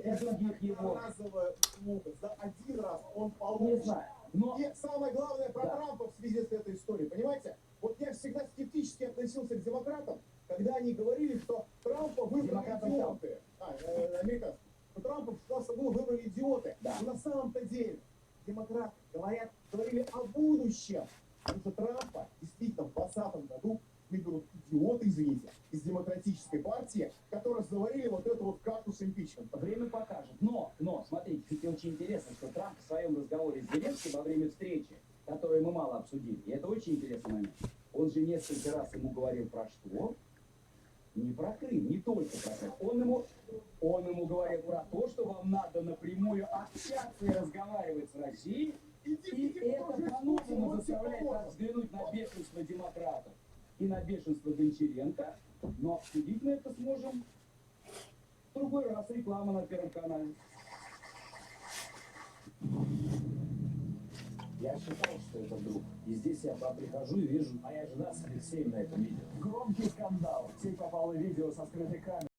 всяких других его. Разовая услуга. За один раз он Не получит. знаю. Но И самое главное про Да. Трампа в связи с этой историей. Понимаете? Вот я всегда скептически относился к демократам, когда они говорили, что Трампа выбрали Демократам идиоты. Американцы. Что Трампа просто выбрали идиоты. Да. Но на самом-то деле демократы говорили о будущем. Потому что Трампа действительно в 2020 году выберут идиоты, извините, из демократической партии, которые заварили вот эту вот карту с импичментом. время покажет. Но, смотрите, ведь очень интересно, что Трамп в своем разговоре с Зеленским во время встречи, которую мы мало обсудили, и это очень интересный момент, он же несколько раз ему говорил про что? Не про Крым, не только про Крым. Он ему говорил про то, что вам надо напрямую общаться и разговаривать с Россией, и это по-новому заставляет нас взглянуть на бешенство демократов и на бешенство Гончаренко, но обсудить мы это сможем в другой раз. Реклама на Первом канале. Я считал, что это друг. И здесь я прихожу и вижу, моя жена с Алексеем на этом видео. Громкий скандал. В сеть попало видео со скрытой камерой.